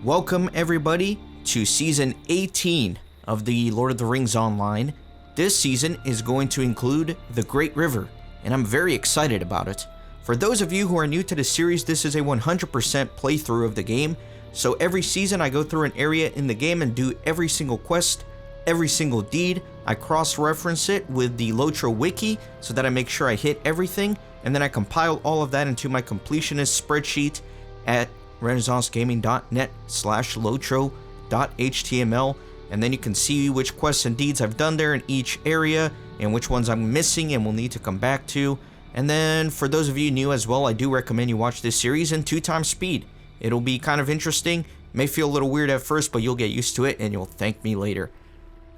Welcome everybody to Season 18 of the Lord of the Rings Online. This season is going to include the Great River, and I'm very excited about it. For those of you who are new to the series, this is a 100% playthrough of the game, so every season I go through an area in the game and do every single quest, every single deed. I cross-reference it with the LOTRO wiki so that I make sure I hit everything, and then I compile all of that into my completionist spreadsheet at renaissancegaming.net/lotro.html, and then you can see which quests and deeds I've done there in each area and which ones I'm missing and will need to come back to. And then for those of you new as well, I do recommend you watch this series in 2x speed. It'll be kind of interesting, may feel a little weird at first, but you'll get used to it and you'll thank me later.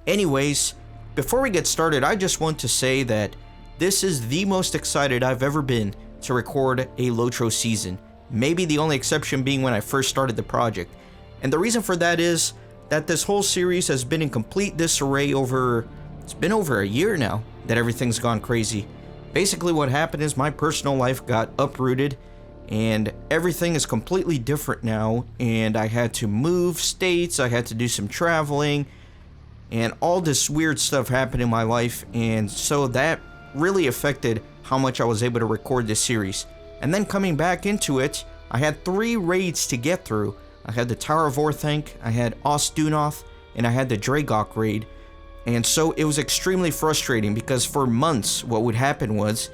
Anyways, before we get started, I just want to say that this is the most excited I've ever been to record a LOTRO season. Maybe the only exception being when I first started the project. And the reason for that is that this whole series has been in complete disarray it's been over a year now that everything's gone crazy. Basically what happened is my personal life got uprooted and everything is completely different now, and I had to move states, I had to do some traveling, and all this weird stuff happened in my life, and so that really affected how much I was able to record this series. And then coming back into it, I had 3 raids to get through. I had the Tower of Orthanc, I had Osdunoth, and I had the Dragok raid. And so it was extremely frustrating because for months what would happen was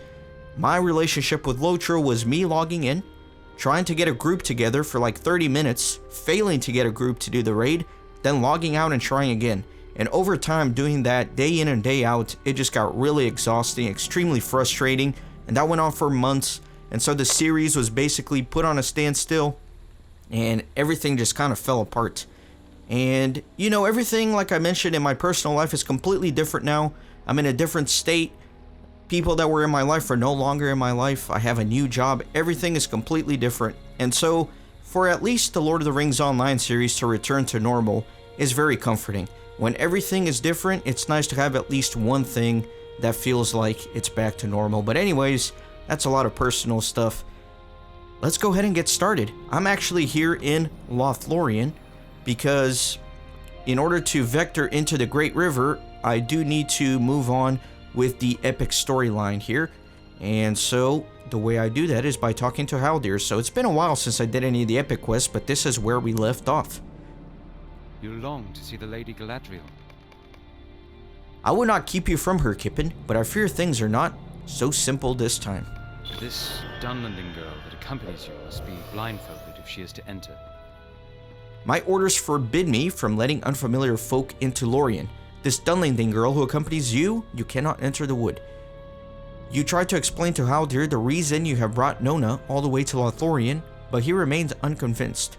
my relationship with LOTRO was me logging in, trying to get a group together for like 30 minutes, failing to get a group to do the raid, then logging out and trying again. And over time doing that day in and day out, it just got really exhausting, extremely frustrating, and that went on for months. And so the series was basically put on a standstill and everything just kind of fell apart. And you know, everything, like I mentioned, in my personal life is completely different now. I'm in a different state. People that were in my life are no longer in my life. I have a new job. Everything is completely different. And so for at least the Lord of the Rings Online series to return to normal is very comforting. When everything is different, it's nice to have at least one thing that feels like it's back to normal. But anyways, that's a lot of personal stuff. Let's go ahead and get started. I'm actually here in Lothlorien because in order to vector into the Great River, I do need to move on with the epic storyline here. And so the way I do that is by talking to Haldir. So it's been a while since I did any of the epic quests, but this is where we left off. You long to see the Lady Galadriel. I would not keep you from her, Kippen, but I fear things are not so simple this time. This Dunlending girl that accompanies you must be blindfolded if she is to enter. My orders forbid me from letting unfamiliar folk into Lorien. This Dunlending girl who accompanies you, you cannot enter the wood. You tried to explain to Haldir the reason you have brought Nona all the way to Lothlorien, but he remains unconvinced.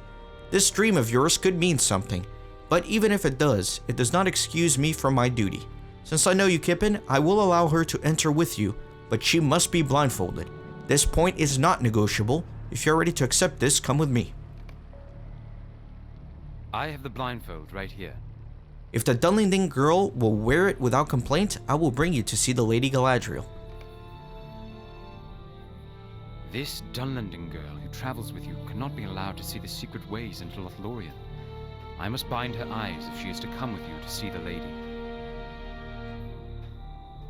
This dream of yours could mean something, but even if it does not excuse me from my duty. Since I know you, Kippen, I will allow her to enter with you, but she must be blindfolded. This point is not negotiable. If you're ready to accept this, come with me. I have the blindfold right here. If the Dunlending girl will wear it without complaint, I will bring you to see the Lady Galadriel. This Dunlending girl who travels with you cannot be allowed to see the secret ways into Lothlorien. I must bind her eyes if she is to come with you to see the lady.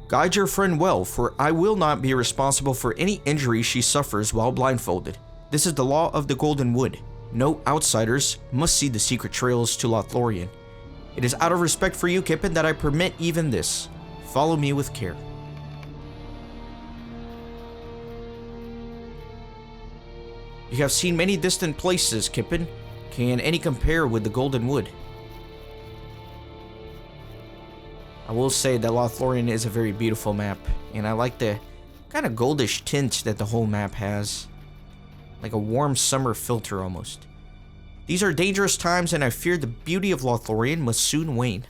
Guide your friend well, for I will not be responsible for any injury she suffers while blindfolded. This is the law of the Golden Wood. No outsiders must see the secret trails to Lothlorien. It is out of respect for you, Kippen, that I permit even this. Follow me with care. You have seen many distant places, Kippen. Can any compare with the Golden Wood? I will say that Lothlorien is a very beautiful map, and I like the kind of goldish tint that the whole map has. Like a warm summer filter almost. These are dangerous times, and I fear the beauty of Lothlorien must soon wane.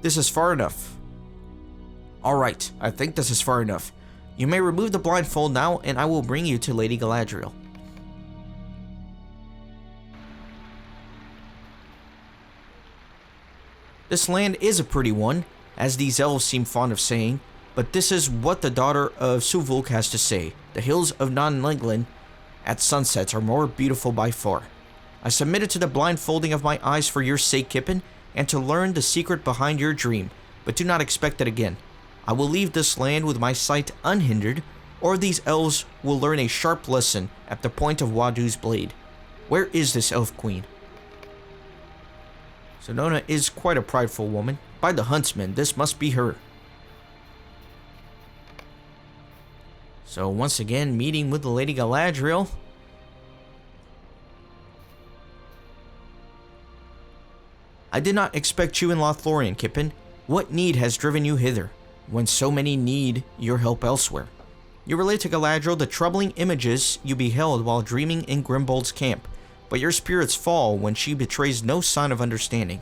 This is far enough. Alright, I think this is far enough. You may remove the blindfold now, and I will bring you to Lady Galadriel. This land is a pretty one. as these elves seem fond of saying, but this is what the daughter of Suvulk has to say. The hills of Non-Lingland at sunsets are more beautiful by far. I submitted to the blindfolding of my eyes for your sake, Kippen, and to learn the secret behind your dream, but do not expect it again. I will leave this land with my sight unhindered, or these elves will learn a sharp lesson at the point of Wadu's blade. Where is this elf queen? So Nona is quite a prideful woman. By the huntsman, this must be her. So once again, meeting with the Lady Galadriel. I did not expect you in Lothlorien, Kippen. What need has driven you hither, when so many need your help elsewhere? You relate to Galadriel the troubling images you beheld while dreaming in Grimbold's camp, but your spirits fall when she betrays no sign of understanding.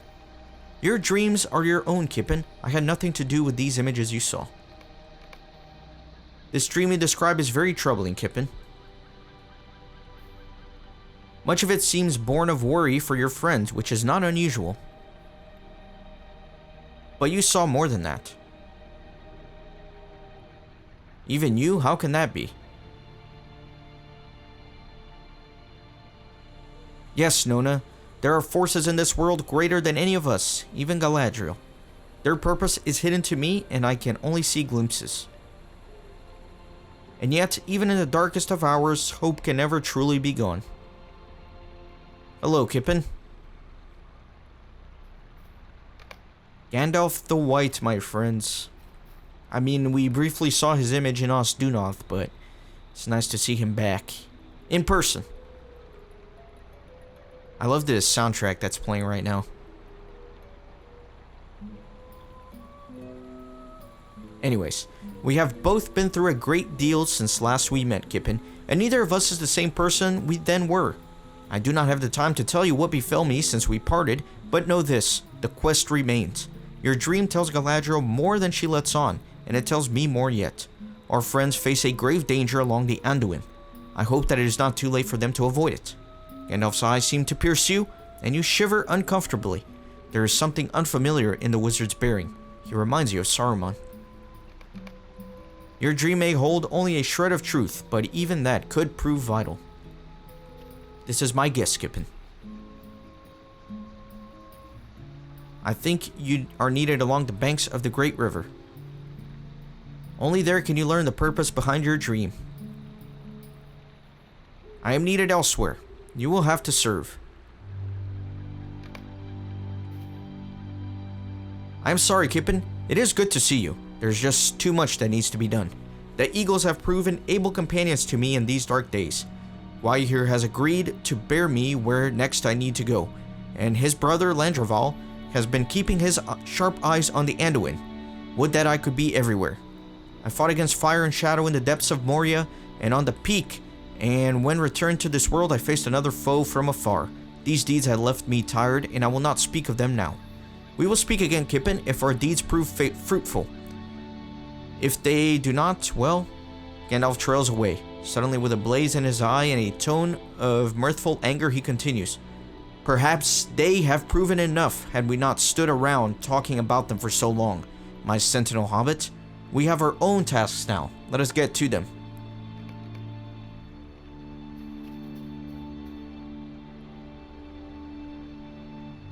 Your dreams are your own, Kippen. I had nothing to do with these images you saw. This dream you describe is very troubling, Kippen. Much of it seems born of worry for your friends, which is not unusual. But you saw more than that. Even you? How can that be? Yes, Nona. There are forces in this world greater than any of us, even Galadriel. Their purpose is hidden to me, and I can only see glimpses. And yet, even in the darkest of hours, hope can never truly be gone. Hello, Kippen. Gandalf the White, my friends. I mean, we briefly saw his image in Osdunoth, but it's nice to see him back. In person. I love this soundtrack that's playing right now. Anyways, we have both been through a great deal since last we met, Kippen, and neither of us is the same person we then were. I do not have the time to tell you what befell me since we parted, but know this, the quest remains. Your dream tells Galadriel more than she lets on, and it tells me more yet. Our friends face a grave danger along the Anduin. I hope that it is not too late for them to avoid it. Gandalf's eyes seem to pierce you, and you shiver uncomfortably. There is something unfamiliar in the wizard's bearing. He reminds you of Saruman. Your dream may hold only a shred of truth, but even that could prove vital. This is my guess, Kippen. I think you are needed along the banks of the Great River. Only there can you learn the purpose behind your dream. I am needed elsewhere. You will have to serve. I am sorry, Kippen. It is good to see you. There's just too much that needs to be done. The Eagles have proven able companions to me in these dark days. Waihir has agreed to bear me where next I need to go, and his brother Landroval has been keeping his sharp eyes on the Anduin. Would that I could be everywhere. I fought against fire and shadow in the depths of Moria and on the peak, and when returned to this world I faced another foe from afar. These deeds had left me tired, and I will not speak of them now. We will speak again, Kippen, if our deeds prove fruitful. If they do not, well, Gandalf trails away. Suddenly, with a blaze in his eye and a tone of mirthful anger, he continues. Perhaps they have proven enough had we not stood around talking about them for so long. My sentinel hobbit, we have our own tasks now. Let us get to them.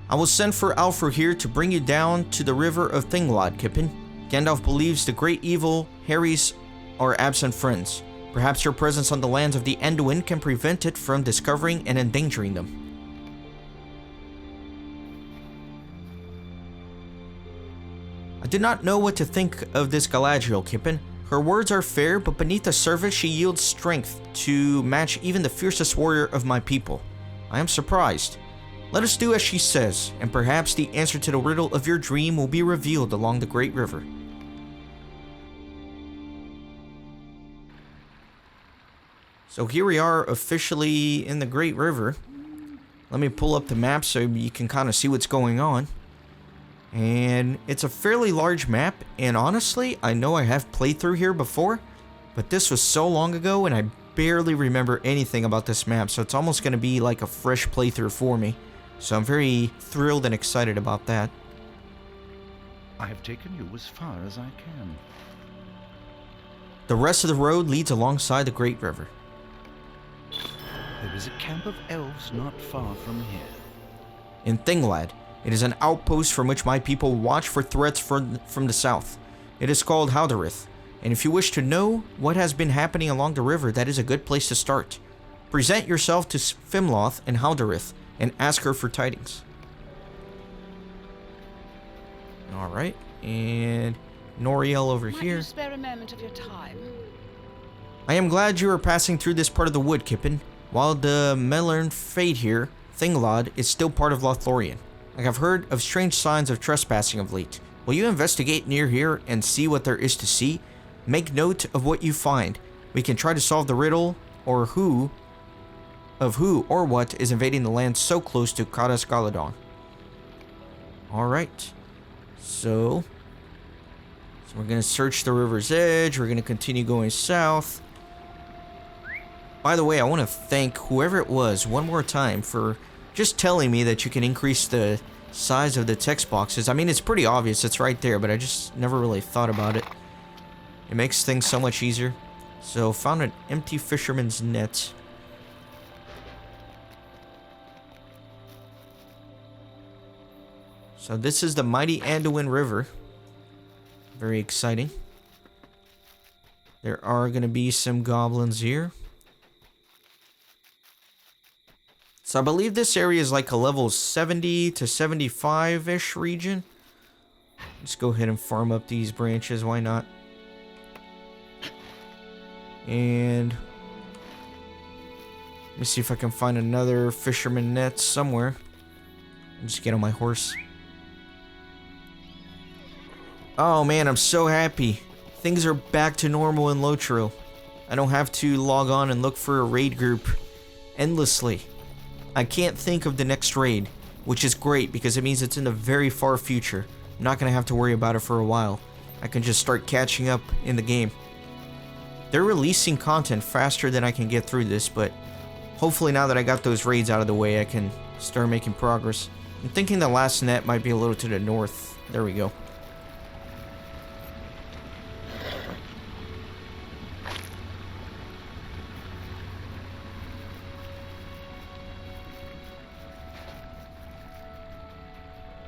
I will send for Alfred here to bring you down to the river of Thinglad, Kippen. Gandalf believes the great evil Harrys are absent friends. Perhaps your presence on the lands of the Anduin can prevent it from discovering and endangering them. I did not know what to think of this Galadriel, Kippen. Her words are fair, but beneath the surface she yields strength to match even the fiercest warrior of my people. I am surprised. Let us do as she says, and perhaps the answer to the riddle of your dream will be revealed along the great river. So here we are officially in the Great River. Let me pull up the map so you can kind of see what's going on. And it's a fairly large map, and honestly, I know I have played through here before, but this was so long ago and I barely remember anything about this map, so it's almost going to be like a fresh playthrough for me. So I'm very thrilled and excited about that. I have taken you as far as I can. The rest of the road leads alongside the Great River. There is a camp of elves not far from here. In Thingolad, it is an outpost from which my people watch for threats from the south. It is called Haldarith, and if you wish to know what has been happening along the river, that is a good place to start. Present yourself to Fimloth and Haldarith and ask her for tidings. Alright, and Noriel over here. Might you spare a moment of your time? I am glad you are passing through this part of the wood, Kippen. While the Melern Fade here, Thingolad is still part of Lothlorien. I have heard of strange signs of trespassing of late. Will you investigate near here and see what there is to see? Make note of what you find. We can try to solve the riddle or who or what is invading the land so close to Kadas Galadon. Alright. So we're going to search the river's edge. We're going to continue going south. By the way, I want to thank whoever it was one more time for just telling me that you can increase the size of the text boxes. I mean, it's pretty obvious. It's right there, but I just never really thought about it. It makes things so much easier. So, found an empty fisherman's net. So this is the mighty Anduin River. Very exciting. There are going to be some goblins here. So I believe this area is like a level 70 to 75-ish region. Let's go ahead and farm up these branches. Why not? And let me see if I can find another fisherman net somewhere. Just get on my horse. Oh man, I'm so happy. Things are back to normal in LOTRO. I don't have to log on and look for a raid group endlessly. I can't think of the next raid, which is great because it means it's in the very far future. I'm not going to have to worry about it for a while. I can just start catching up in the game. They're releasing content faster than I can get through this, but hopefully now that I got those raids out of the way, I can start making progress. I'm thinking the last net might be a little to the north. There we go.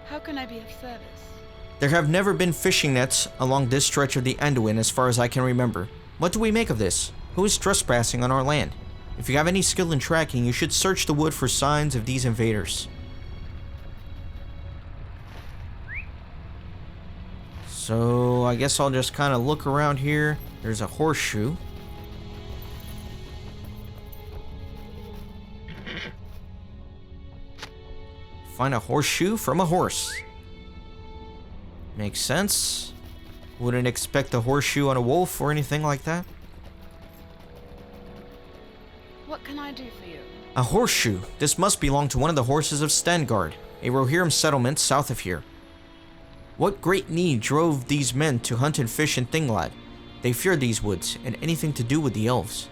How can I be of service? There have never been fishing nets along this stretch of the Anduin as far as I can remember. What do we make of this? Who is trespassing on our land? If you have any skill in tracking, you should search the wood for signs of these invaders. So I guess I'll just kind of look around here. There's a horseshoe. Find a horseshoe from a horse. Makes sense. Wouldn't expect a horseshoe on a wolf or anything like that. What can I do for you? A horseshoe. This must belong to one of the horses of Stangard, a Rohirrim settlement south of here. What great need drove these men to hunt and fish in Thingolad? They feared these woods and anything to do with the elves.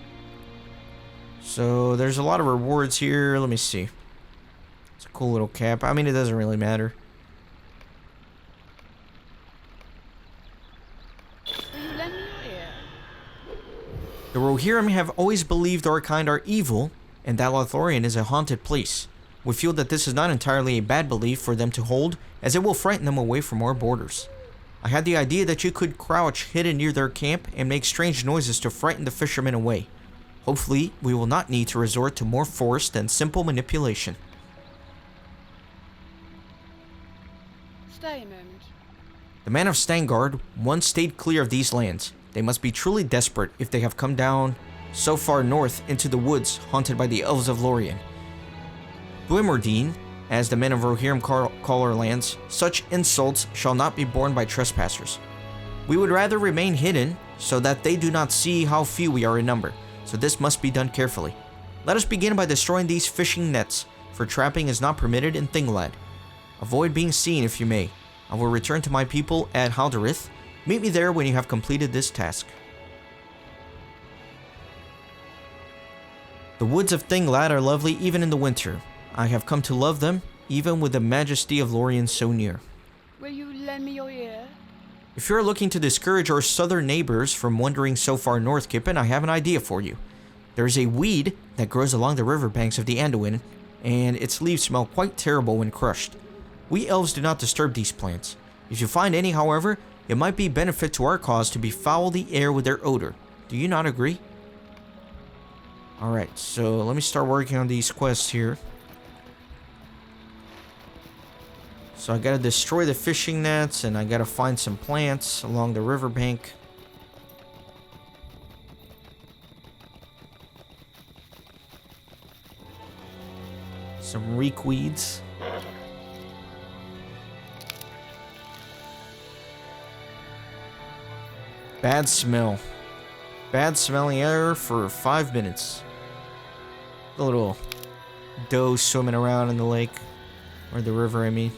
So there's a lot of rewards here. Let me see. It's a cool little cap. I mean, it doesn't really matter. Will you lend me your ear? The Rohirrim have always believed our kind are evil, and that Lothlorien is a haunted place. We feel that this is not entirely a bad belief for them to hold, as it will frighten them away from our borders. I had the idea that you could crouch hidden near their camp and make strange noises to frighten the fishermen away. Hopefully, we will not need to resort to more force than simple manipulation. Stay a moment. The men of Stangard once stayed clear of these lands. They must be truly desperate if they have come down so far north into the woods haunted by the elves of Lorien. Buimordine, as the men of Rohirrim call our lands, such insults shall not be borne by trespassers. We would rather remain hidden so that they do not see how few we are in number, so this must be done carefully. Let us begin by destroying these fishing nets, for trapping is not permitted in Thingolad. Avoid being seen if you may. I will return to my people at Haldarith. Meet me there when you have completed this task. The woods of Thingolad are lovely even in the winter. I have come to love them, even with the majesty of Lorien so near. Will you lend lend me your ear? If you're looking to discourage our southern neighbors from wandering so far north, Kippen, I have an idea for you. There's a weed that grows along the riverbanks of the Anduin, and its leaves smell quite terrible when crushed. We elves do not disturb these plants. If you find any, however, it might be benefit to our cause to befoul the air with their odor. Do you not agree? Alright, so let me start working on these quests here. So I gotta destroy the fishing nets, and I gotta find some plants along the riverbank. Some reekweeds. Bad smell. Bad smelling air for 5 minutes. The little doe swimming around in the lake. Or the river, I mean.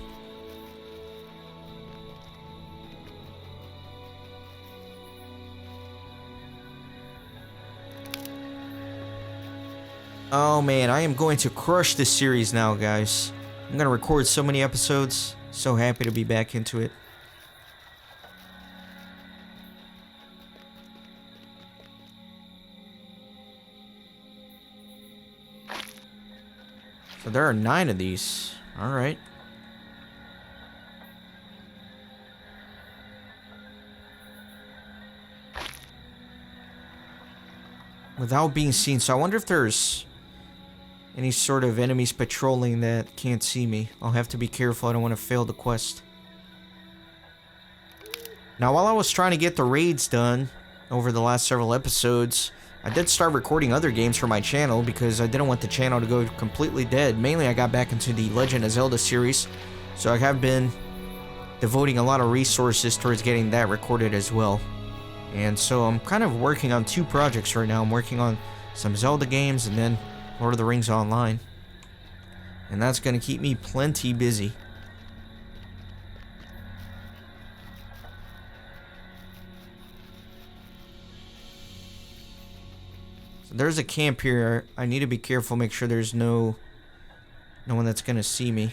Oh man, I am going to crush this series now, guys. I'm gonna record so many episodes. So happy to be back into it. So there are 9 of these. Alright. Without being seen. So I wonder if there's any sort of enemies patrolling that can't see me. I'll have to be careful. I don't want to fail the quest. Now, while I was trying to get the raids done over the last several episodes, I did start recording other games for my channel because I didn't want the channel to go completely dead. Mainly, I got back into the Legend of Zelda series, so I have been devoting a lot of resources towards getting that recorded as well. And so I'm kind of working on 2 projects right now. I'm working on some Zelda games and then Lord of the Rings Online. And that's going to keep me plenty busy. So there's a camp here. I need to be careful, make sure there's no one that's going to see me.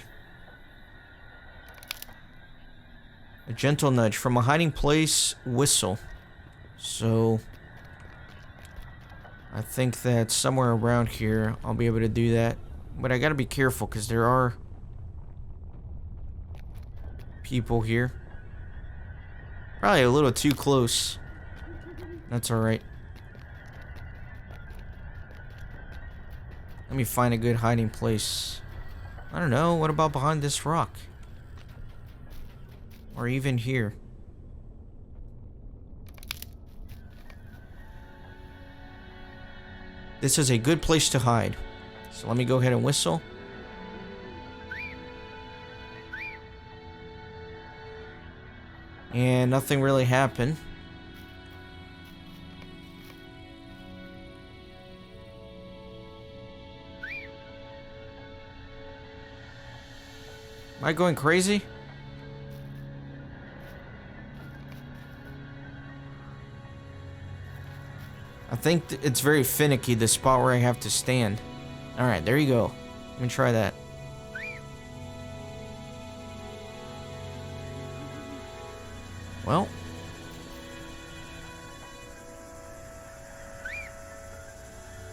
A gentle nudge. From a hiding place, whistle. So I think that somewhere around here I'll be able to do that. But I gotta be careful because there are people here. Probably a little too close. That's alright. Let me find a good hiding place. I don't know, what about behind this rock? Or even here. This is a good place to hide. So let me go ahead and whistle. And nothing really happened. Am I going crazy? I think it's very finicky, the spot where I have to stand. Alright, there you go. Let me try that. Well.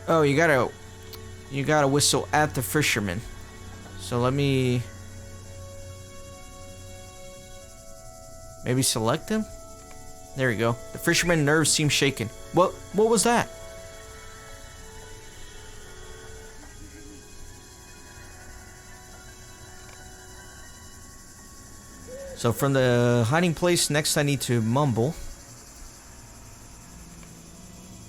Oh, you gotta whistle at the fisherman. So let me maybe select him? There you go. The fisherman's nerves seem shaken. What was that? So from the hiding place, next I need to mumble.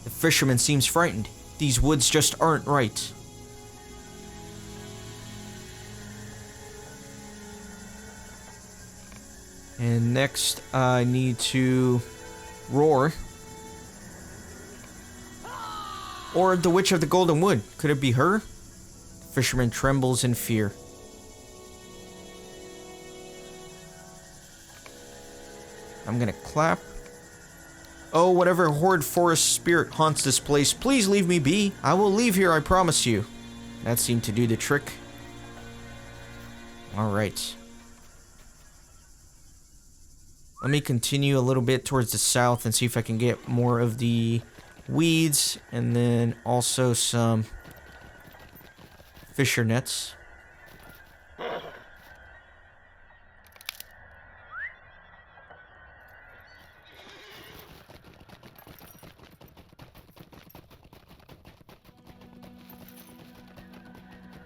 The fisherman seems frightened. These woods just aren't right. And next I need to roar. Or the Witch of the Golden Wood. Could it be her? The fisherman trembles in fear. I'm gonna clap. Oh, whatever horrid forest spirit haunts this place, please leave me be. I will leave here, I promise you. That seemed to do the trick. Alright. Let me continue a little bit towards the south and see if I can get more of the weeds and then also some fisher nets.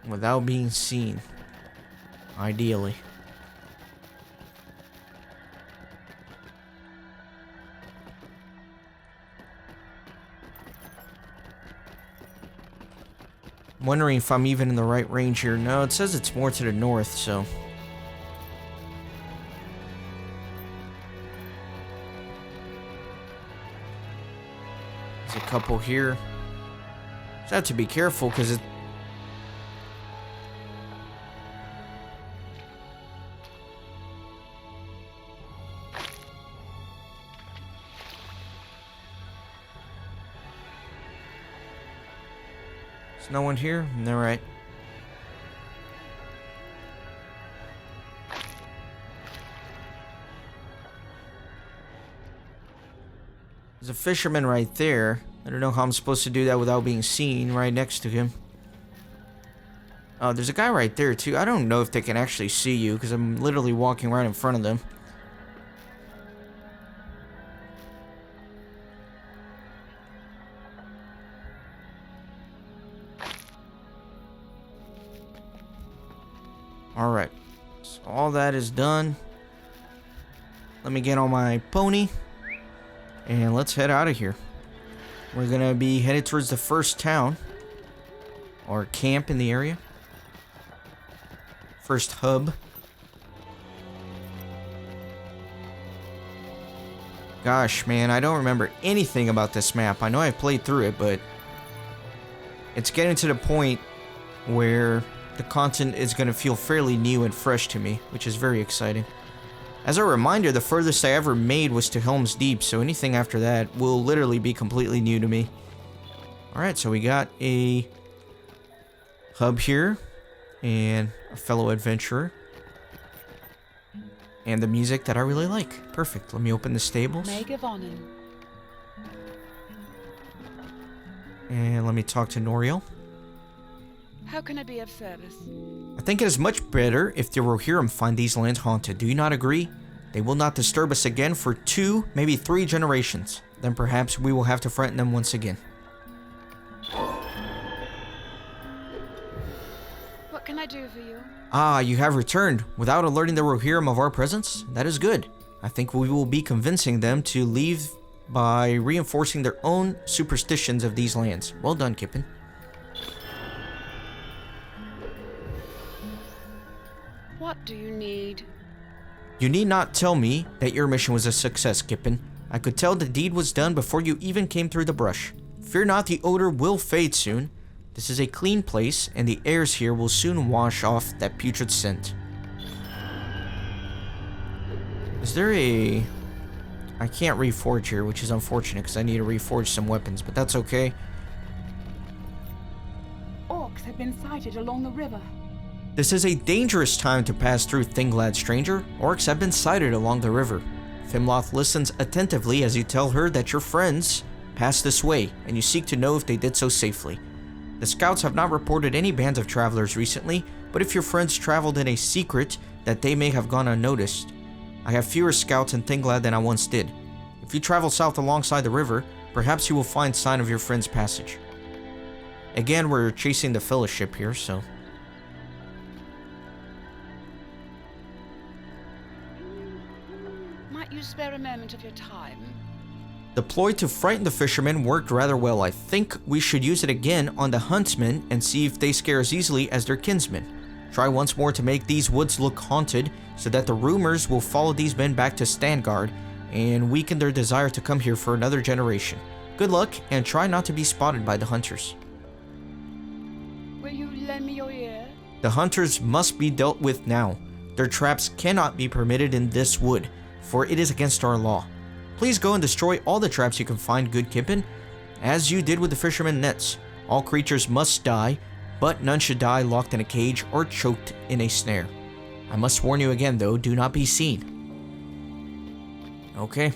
Without being seen, ideally. I'm wondering if I'm even in the right range here. No, it says it's more to the north, so. There's a couple here. Just have to be careful because it. There's no one here? All right. There's a fisherman right there. I don't know how I'm supposed to do that without being seen right next to him. Oh, there's a guy right there too. I don't know if they can actually see you because I'm literally walking right in front of them. Alright, so all that is done. Let me get on my pony and let's head out of here. We're gonna be headed towards the first town or camp in the area. First hub. Gosh, man, I don't remember anything about this map. I know I've played through it, but it's getting to the point where the content is going to feel fairly new and fresh to me, which is very exciting. As a reminder, the furthest I ever made was to Helm's Deep, so anything after that will literally be completely new to me. Alright, so we got a hub here, and a fellow adventurer. And the music that I really like. Perfect. Let me open the stables. And let me talk to Noriel. How can I be of service? I think it is much better if the Rohirrim find these lands haunted. Do you not agree? They will not disturb us again for 2, maybe 3 generations. Then perhaps we will have to frighten them once again. What can I do for you? Ah, you have returned without alerting the Rohirrim of our presence? That is good. I think we will be convincing them to leave by reinforcing their own superstitions of these lands. Well done, Kippen. What do you need? You need not tell me that your mission was a success, Kippen. I could tell the deed was done before you even came through the brush. Fear not, the odor will fade soon. This is a clean place, and the airs here will soon wash off that putrid scent. Is there a... I can't reforge here, which is unfortunate because I need to reforge some weapons, but that's okay. Orcs have been sighted along the river. This is a dangerous time to pass through, Thingglad stranger. Orcs have been sighted along the river. Fimloth listens attentively as you tell her that your friends passed this way, and you seek to know if they did so safely. The scouts have not reported any bands of travelers recently, but if your friends traveled in a secret, that they may have gone unnoticed. I have fewer scouts in Thingglad than I once did. If you travel south alongside the river, perhaps you will find sign of your friend's passage. Again, we're chasing the fellowship here, so... Might you spare a moment of your time? The ploy to frighten the fishermen worked rather well. I think we should use it again on the huntsmen and see if they scare as easily as their kinsmen. Try once more to make these woods look haunted so that the rumors will follow these men back to Standgard and weaken their desire to come here for another generation. Good luck, and try not to be spotted by the hunters. Will you lend me your ear? The hunters must be dealt with now. Their traps cannot be permitted in this wood, for it is against our law. Please go and destroy all the traps you can find, good Kippen, as you did with the fisherman nets. All creatures must die, but none should die locked in a cage or choked in a snare. I must warn you again though, do not be seen. Okay.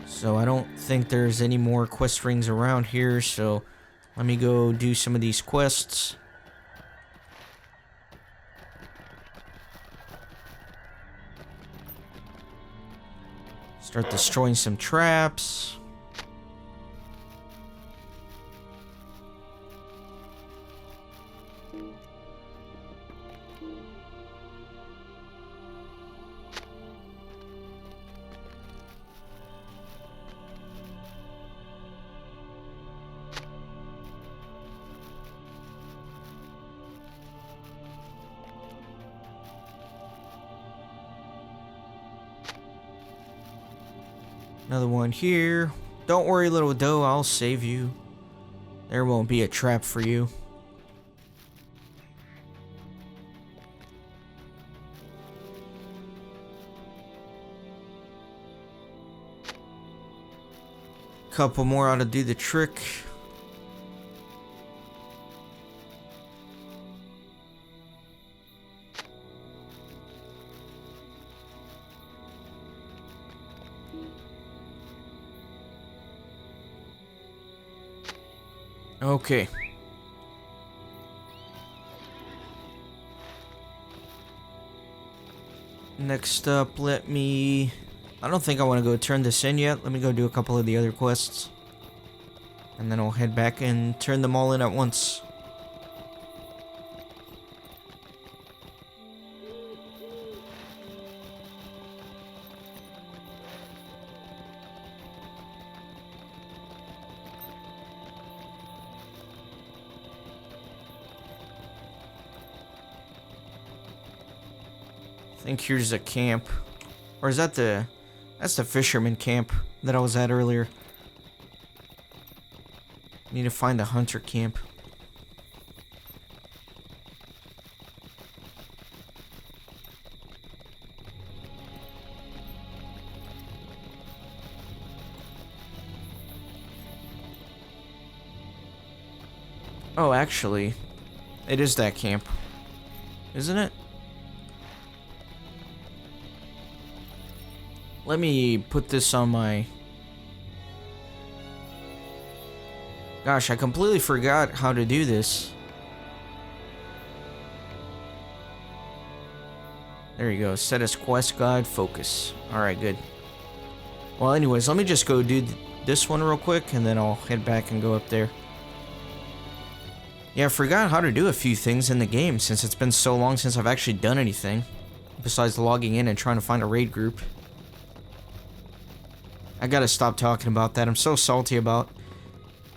So I don't think there's any more quest rings around here, so let me go do some of these quests. Start destroying some traps. Another one here. Don't worry, little doe, I'll save you. There won't be a trap for you. Couple more ought to do the trick. Okay. Next up, I don't think I want to go turn this in yet. Let me go do a couple of the other quests. And then I'll head back and turn them all in at once. I think here's a camp. Or is that that's the fisherman camp that I was at earlier. Need to find the hunter camp. Oh, actually, it is that camp, isn't it? Let me put this on my... Gosh, I completely forgot how to do this. There you go. Set as quest guide, focus. Alright, good. Well, anyways, let me just go do this one real quick, and then I'll head back and go up there. Yeah, I forgot how to do a few things in the game, since it's been so long since I've actually done anything. Besides logging in and trying to find a raid group. I gotta stop talking about that. I'm so salty about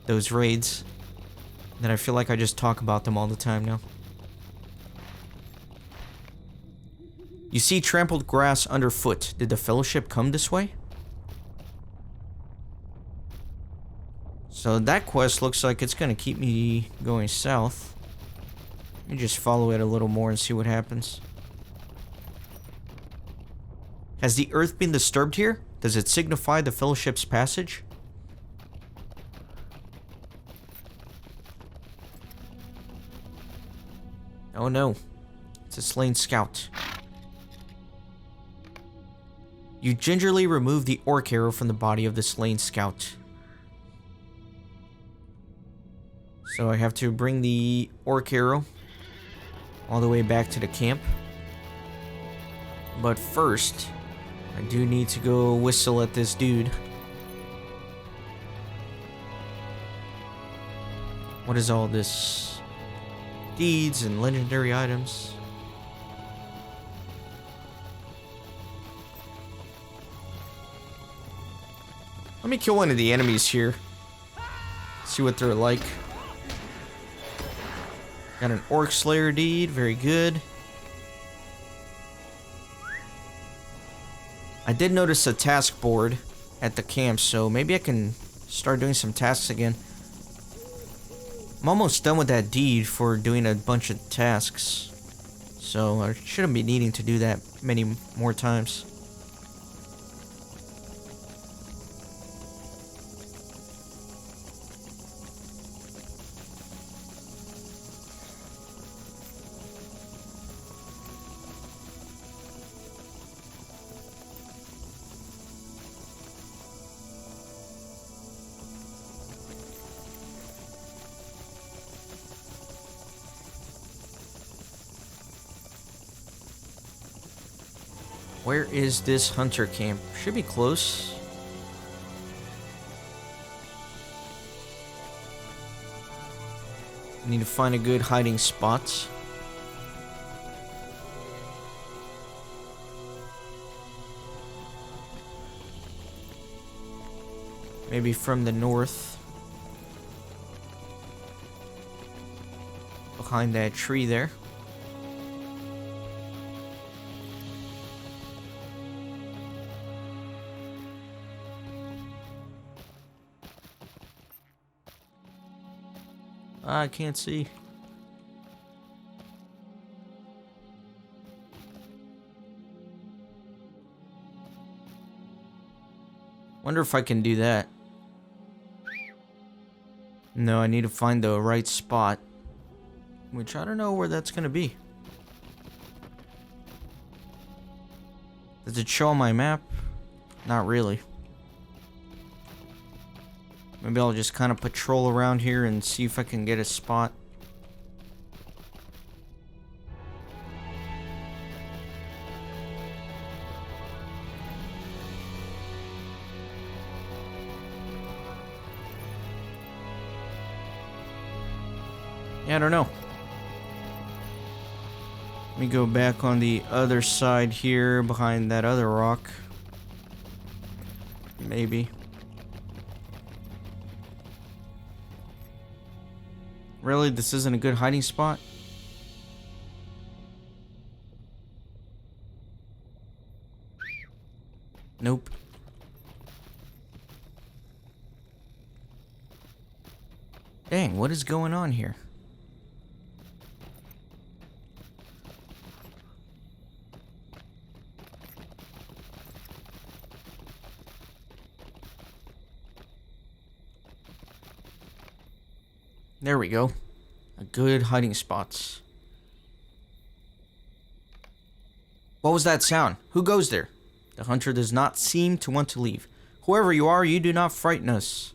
those raids that I feel like I just talk about them all the time now. You see trampled grass underfoot. Did the Fellowship come this way? So that quest looks like it's gonna keep me going south. Let me just follow it a little more and see what happens. Has the earth been disturbed here? Does it signify the Fellowship's passage? Oh no. It's a slain scout. You gingerly remove the orc arrow from the body of the slain scout. So I have to bring the orc arrow all the way back to the camp. But first, I do need to go whistle at this dude. What is all this? Deeds and legendary items. Let me kill one of the enemies here. See what they're like. Got an Orc Slayer deed, very good. I did notice a task board at the camp, so maybe I can start doing some tasks again. I'm almost done with that deed for doing a bunch of tasks. So I shouldn't be needing to do that many more times. Where is this hunter camp? Should be close. Need to find a good hiding spot. Maybe from the north. Behind that tree there. I can't see. Wonder if I can do that. No, I need to find the right spot. Which I don't know where that's gonna be. Does it show on my map? Not really. Maybe I'll just kind of patrol around here and see if I can get a spot. Yeah, I don't know. Let me go back on the other side here behind that other rock. Maybe. Really? This isn't a good hiding spot? Nope. Dang, what is going on here? There we go. A good hiding spot. What was that sound? Who goes there? The hunter does not seem to want to leave. Whoever you are, you do not frighten us.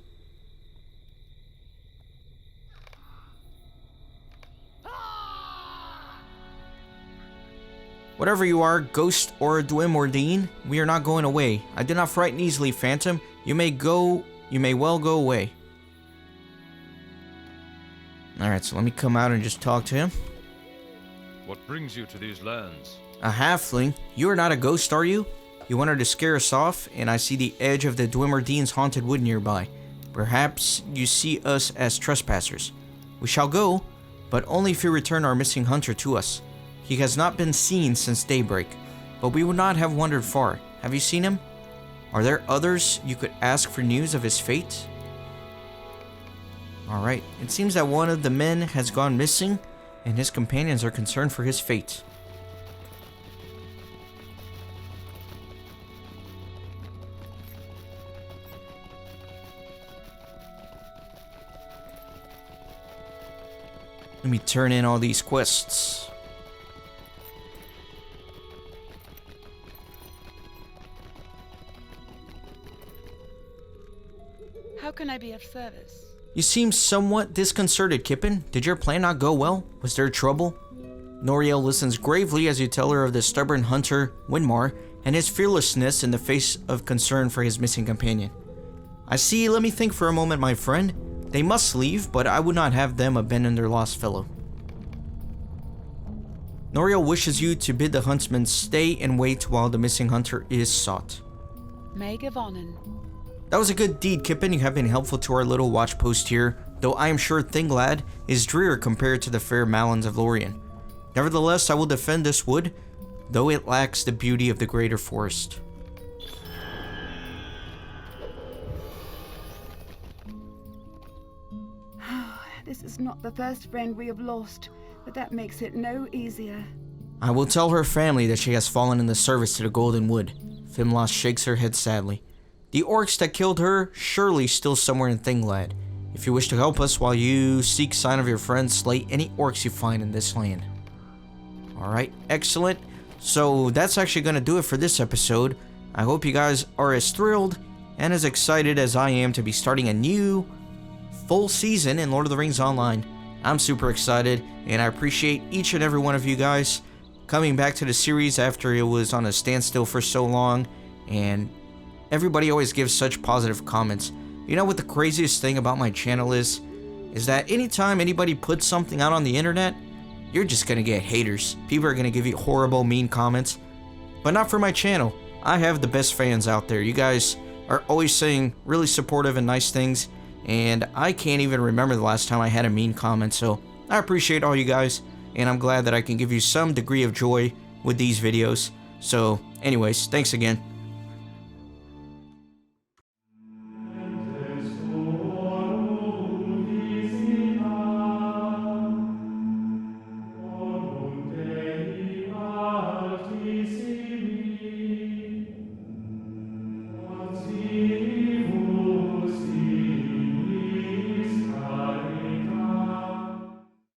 Whatever you are, ghost or Dwemer, we are not going away. I do not frighten easily, Phantom. You may well go away. Alright, so let me come out and just talk to him. What brings you to these lands? A halfling? You are not a ghost, are you? You wanted to scare us off, and I see the edge of the Dwemer's haunted wood nearby. Perhaps you see us as trespassers. We shall go, but only if you return our missing hunter to us. He has not been seen since daybreak, but we would not have wandered far. Have you seen him? Are there others you could ask for news of his fate? Alright, it seems that one of the men has gone missing, and his companions are concerned for his fate. Let me turn in all these quests. How can I be of service? You seem somewhat disconcerted, Kippen. Did your plan not go well? Was there trouble? Noriel listens gravely as you tell her of the stubborn hunter, Winmar, and his fearlessness in the face of concern for his missing companion. I see, let me think for a moment, my friend. They must leave, but I would not have them abandon their lost fellow. Noriel wishes you to bid the huntsman stay and wait while the missing hunter is sought. May Gavonnen. That was a good deed, Kippen. You have been helpful to our little watch post here, though I am sure Thinglad is drear compared to the fair Malins of Lorien. Nevertheless, I will defend this wood, though it lacks the beauty of the greater forest. This is not the first friend we have lost, but that makes it no easier. I will tell her family that she has fallen in the service to the Golden Wood. Fimlas shakes her head sadly. The orcs that killed her, surely still somewhere in Thinglad. If you wish to help us while you seek sign of your friends, slay any orcs you find in this land. Alright, excellent. So that's actually going to do it for this episode. I hope you guys are as thrilled and as excited as I am to be starting a new full season in Lord of the Rings Online. I'm super excited, and I appreciate each and every one of you guys. coming back to the series after it was on a standstill for so long, and everybody always gives such positive comments. You know what the craziest thing about my channel is that anytime anybody puts something out on the internet, you're just gonna get haters. People are gonna give you horrible, mean comments. But not for my channel. I have the best fans out there. You guys are always saying really supportive and nice things, and I can't even remember the last time I had a mean comment, so I appreciate all you guys, and I'm glad that I can give you some degree of joy with these videos. So anyways, thanks again.